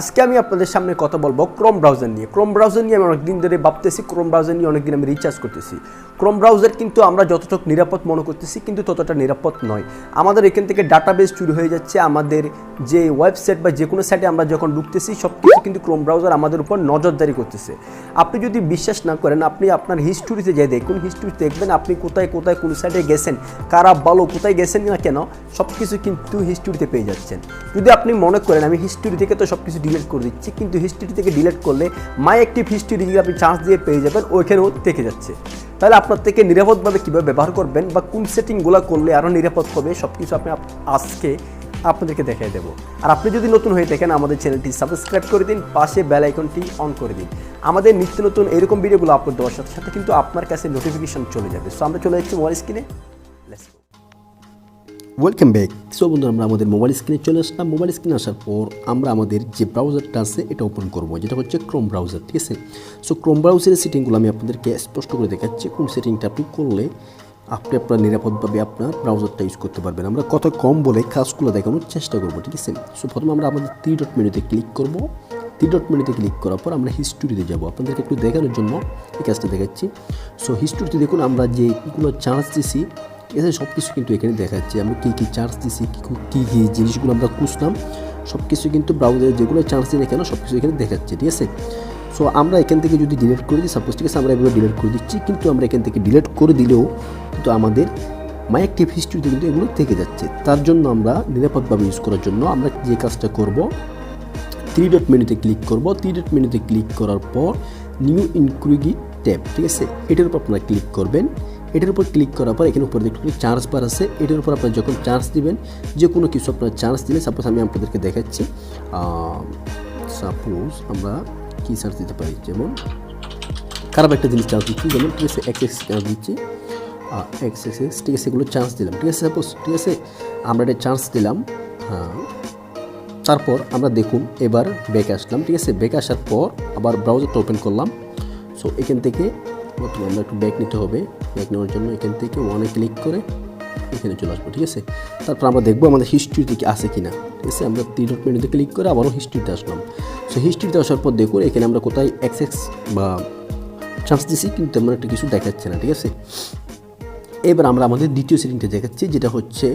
আজকে আমি আপনাদের সামনে কথা বলবো ক্রোম ব্রাউজার নিয়ে। ক্রোম ব্রাউজার নিয়ে আমি অনেকদিন ধরে ভাবতেছি, ক্রোম ব্রাউজার নিয়ে অনেকদিন আমি রিচার্জ করতেছি। ক্রোম ব্রাউজার কিন্তু আমরা যতটুকু নিরাপদ মনে করতেছি কিন্তু ততটা নিরাপদ নয়। আমাদের এখান থেকে ডাটাবেস চুরি হয়ে যাচ্ছে। আমাদের যে ওয়েবসাইট বা যে কোনো সাইটে আমরা যখন ঢুকতেছি সব কিছু কিন্তু ক্রোম ব্রাউজার আমাদের উপর নজরদারি করতেছে। আপনি যদি বিশ্বাস না করেন, আপনি আপনার হিস্টোরিতে যেয়ে দেখুন, হিস্টোরিতে দেখবেন আপনি কোথায় কোথায় কোন সাইটে গেছেন, কারা ভালো কোথায় গেছেন না কেন সব কিছু কিন্তু হিস্টোরিতে পেয়ে যাচ্ছেন। যদি আপনি মনে করেন আমি হিস্টোরি থেকে তো সব কিছু ডিলিট করে দিচ্ছি, কিন্তু হিস্ট্রি থেকে ডিলিট করলে মাই অ্যাক্টিভ হিস্ট্রি যদি আপনি চান্স দিয়ে পেয়ে যাবেন ওইখানেও থেকে যাচ্ছে। তাহলে আপনার থেকে নিরাপদভাবে কীভাবে ব্যবহার করবেন বা কোন সেটিংগুলো করলে আরও নিরাপদ হবে সব কিছু আপনি আজকে আপনাদেরকে দেখিয়ে দেবো। আর আপনি যদি নতুন হয়ে থাকেন আমাদের চ্যানেলটি সাবস্ক্রাইব করে দিন, পাশে বেল আইকনটি অন করে দিন। আমাদের নিত্য নতুন এরকম ভিডিওগুলো আপলোড দেওয়ার সাথে সাথে কিন্তু আপনার কাছে নোটিফিকেশন চলে যাবে। সো আমরা চলে যাচ্ছি মোবাইল স্ক্রিনে। Let's go. Welcome back. So বন্ধুরা, আমরা আমাদের মোবাইল স্ক্রিনে চলে আসলাম। মোবাইল স্ক্রিনে আসার পর আমরা আমাদের যে ব্রাউজারটা আছে এটা ওপেন করবো, যেটা হচ্ছে ক্রোম ব্রাউজার, ঠিক আছে। সো ক্রোম ব্রাউজারের সেটিংগুলো আমি আপনাদেরকে স্পষ্ট করে দেখাচ্ছি কোন সেটিংটা আপনি করলে আপনি আপনার নিরাপদভাবে আপনার ব্রাউজারটা ইউজ করতে পারবেন। আমরা কত কম বলে কাজগুলো দেখানোর চেষ্টা করবো, ঠিক আছে। সো প্রথমে আমরা আমাদের 3 ডট মেনুতে ক্লিক করবো। 3 ডট মেনুতে ক্লিক করার পর আমরা হিস্টোরিতে যাবো। আপনাদেরকে একটু দেখানোর জন্য এই কাজটা দেখাচ্ছি। সো হিস্টোরিতে দেখুন আমরা যেগুলো চার্জ দিছি, ঠিক আছে, সব কিছু কিন্তু এখানে দেখাচ্ছে। আমরা কী কী চার্জ দিছি, কী কী জিনিসগুলো আমরা খুঁজলাম সব কিছু কিন্তু ব্রাউজারে যেগুলো চার্জ দিই না কেন সব কিছু এখানে দেখাচ্ছে, ঠিক আছে। সো আমরা এখান থেকে যদি ডিলিট করে দিই, সাপোজ, ঠিক আছে, আমরা এভাবে ডিলিট করে দিচ্ছি, কিন্তু আমরা এখান থেকে ডিলিট করে দিলেও কিন্তু আমাদের মাই অ্যাক্টিভ হিস্ট্রিতে কিন্তু এগুলো থেকে যাচ্ছে। তার জন্য আমরা নিরাপদভাবে ইউজ করার জন্য আমরা যে কাজটা করব, 3 ডট মেনুতে ক্লিক করব। 3 ডট মেনুতে ক্লিক করার পর নিউ ইনক্লুডি ট্যাব, ঠিক আছে, এটার উপর আপনারা ক্লিক করবেন। এটার উপর ক্লিক করার পর এখানে উপরে দেখতে চার্জ বার আছে। এটার উপর আপনারা যখন চার্জ দিবেন, যে কোনো কিছু আপনারা চার্জ দিলে, সাপোজ আমি আপনাদেরকে দেখাচ্ছি, সাপোজ আমরা কী চার্জ দিতে পারি, যেমন খারাপ একটা জিনিস চার্জ দিচ্ছি, যেমন, ঠিক আছে, এক্স চার্জ দিচ্ছি, এক্স, ঠিক আছে, এগুলো চার্জ দিলাম, ঠিক আছে, সাপোজ, ঠিক আছে, আমরা এটা চার্জ দিলাম। হ্যাঁ, তারপর আমরা দেখুন এবার ব্যাক আসলাম, ঠিক আছে। ব্যাক আসার পর আবার ব্রাউজারটা ওপেন করলাম। সো এখান থেকে প্রথমে আমরা একটু ব্যাক নিতে হবে। ব্যাক নেওয়ার জন্য এখান থেকে ওয়ানে ক্লিক করে এখানে চলে আসবো, ঠিক আছে। তারপর আমরা দেখবো আমাদের হিস্ট্রিতে কি আছে কিনা, ঠিক আছে। আমরা 3 ডট মেনুতে ক্লিক করে আবারও হিস্ট্রিতে আসলাম। সো হিস্ট্রিতে আসার পর দেখুন এখানে আমরা কোথায় এক্স বা চান্স দিছি, কিন্তু তেমন একটা কিছু দেখাচ্ছে না, ঠিক আছে। এবার আমরা আমাদের দ্বিতীয় সেটিংটা দেখাচ্ছি, যেটা হচ্ছে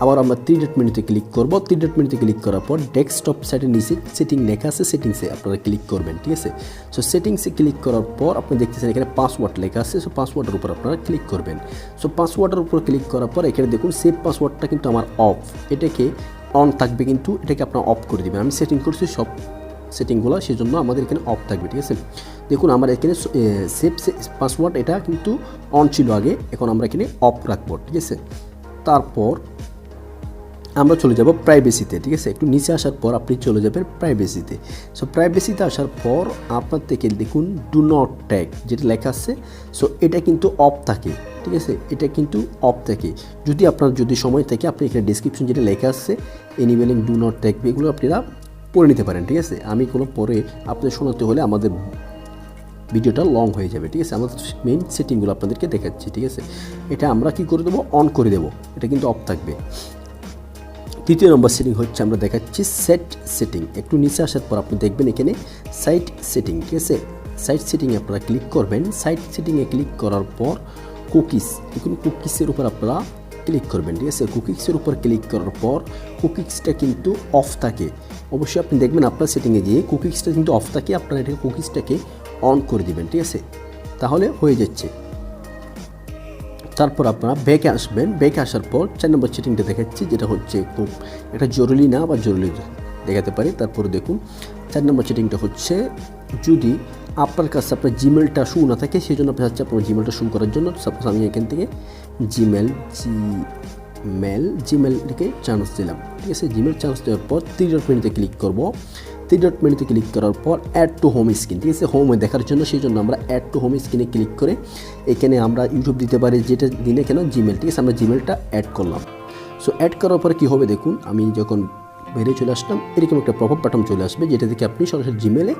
আবার আমরা 3 ডট মেনুতে ক্লিক করব। 3 ডট মেনুতে ক্লিক করার পর ডেস্কটপ সাইটের নিচে সেটিং লেখা আছে, সেটিংসে আপনারা ক্লিক করবেন, ঠিক আছে। সো সেটিংসে ক্লিক করার পর আপনি দেখতেছেন এখানে পাসওয়ার্ড লেখা আছে। সো পাসওয়ার্ডের উপর আপনারা ক্লিক করবেন। সো পাসওয়ার্ডের উপর ক্লিক করার পর এখানে দেখুন সেভ পাসওয়ার্ডটা কিন্তু আমার অফ, এটাকে অন থাকবে, কিন্তু এটাকে আপনারা অফ করে দেবেন। আমি সেটিং করছি সব সেটিংগুলো, সেজন্য আমাদের এখানে অফ থাকবে, ঠিক আছে। দেখুন আমার এখানে সেভ পাসওয়ার্ড এটা কিন্তু অন ছিল আগে, এখন আমরা এখানে অফ রাখবো, ঠিক আছে। তারপর আমরা চলে যাব প্রাইভেসিতে, ঠিক আছে। একটু নিচে আসার পর আপনি চলে যাবেন প্রাইভেসিতে। সো প্রাইভেসিতে আসার পর আপনার থেকে দেখুন ডু নট ট্যাগ যেটা লেখা আছে, সো এটা কিন্তু অফ থাকে, ঠিক আছে, এটা কিন্তু অফ থাকে। যদি আপনার যদি সময় থাকে আপনি এখানে ডেসক্রিপশন যেটা লেখা আছে এনিবেলিং ডু নট ট্যাগ, এগুলো আপনারা পড়ে নিতে পারেন, ঠিক আছে। আমি কোনো পরে আপনাদের শোনাতে হলে আমাদের ভিডিওটা লং হয়ে যাবে, ঠিক আছে। আমাদের মেইন সেটিংগুলো আপনাদেরকে দেখাচ্ছি, ঠিক আছে। এটা আমরা কি করে দেবো, অন করে দেবো, এটা কিন্তু অফ থাকবে। তৃতীয় নম্বর সেটিং হচ্ছে আমরা দেখাচ্ছি সেট সেটিং। একটু নিচে আসার পর আপনি দেখবেন এখানে সাইট সেটিং, ঠিক আছে। সাইট সেটিংয়ে আপনারা ক্লিক করবেন। সাইট সেটিংয়ে ক্লিক করার পর কুকিজ, দেখুন কুকিজের উপর আপনারা ক্লিক করবেন, ঠিক আছে। কুকিজের উপর ক্লিক করার পর কুকিজটা কিন্তু অফ থাকে। অবশ্যই আপনি দেখবেন আপনার সেটিংয়ে গিয়ে কুকিজটা কিন্তু অফ থাকে, আপনারা এটাকে কুকিজটাকে অন করে দিবেন, ঠিক আছে, তাহলে হয়ে যাচ্ছে। তারপর আপনারা ব্যাকে আসবেন। ব্যাকে আসার পর 4 নম্বর সেটিংটা দেখাচ্ছি, যেটা হচ্ছে খুব এটা জরুরি না বা জরুরি দেখাতে পারি। তারপরে দেখুন 4 নম্বর সেটিংটা হচ্ছে যদি আপনার কাছে আপনার জিমেলটা শু না থাকে, সেই জন্য আপনি হচ্ছে আপনার জিমেলটা শু করার জন্য, সাপোজ আমি এখান থেকে জিমেলটিকে চান্স দিলাম, ঠিক আছে। জিমেল চান্স দেওয়ার পর 3 ডট মেনুতে ক্লিক করব। 3 ডট মেনুতে ক্লিক করার পর অ্যাড টু হোম স্ক্রিন, ঠিক আছে, হোমে দেখার জন্য, সেই জন্য আমরা অ্যাড টু হোম স্ক্রিনে ক্লিক করে এখানে আমরা ইউটিউব দিতে পারি, যেটা দিনে কেন জিমেল, ঠিক আছে, আমরা জিমেলটা অ্যাড করলাম। সো অ্যাড করার পরে কী হবে দেখুন, আমি যখন বেরিয়ে চলে আসলাম এরকম একটা পপআপ বাটন চলে আসবে, যেটা থেকে আপনি সরাসরি জিমেলে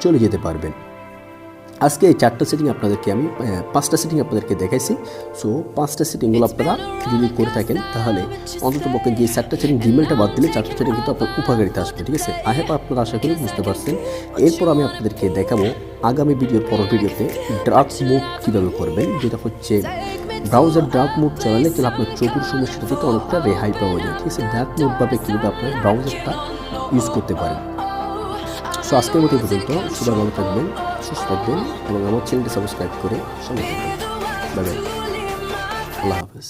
চলে যেতে পারবেন। আজকে এই 4টা সেটিং আপনাদেরকে আমি 5টা সেটিং আপনাদেরকে দেখাইছি। সো 5টা সেটিংগুলো আপনারা যদি করে থাকেন তাহলে অন্তত পক্ষে যে 4টা সেটিং জিমেলটা বাদ দিলে 4টা সেটিং কিন্তু আপনার উপকারিতা আসবে, ঠিক আছে? আপনারা আশা করি বুঝতে পারছেন। এরপর আমি আপনাদেরকে দেখাবো আগামী ভিডিওর পরের ভিডিওতে ডার্ক মোড কীভাবে করবেন, যেটা হচ্ছে ব্রাউজার ডার্ক মোড চালালে তাহলে আপনার চোখের সমস্যা থেকে অনেকটা রেহাই পাওয়া যায়, ঠিক আছে? ডার্ক মোডভাবে কীভাবে আপনার ব্রাউজারটা ইউজ করতে পারেন। সো আজকের মতো পর্যন্ত সবাই ভালো থাকবেন, সুস্থ থাকবেন এবং আমার চ্যানেলটি সাবস্ক্রাইব করে সঙ্গে থাকবেন। বাই বাই, আল্লাহ হাফেজ।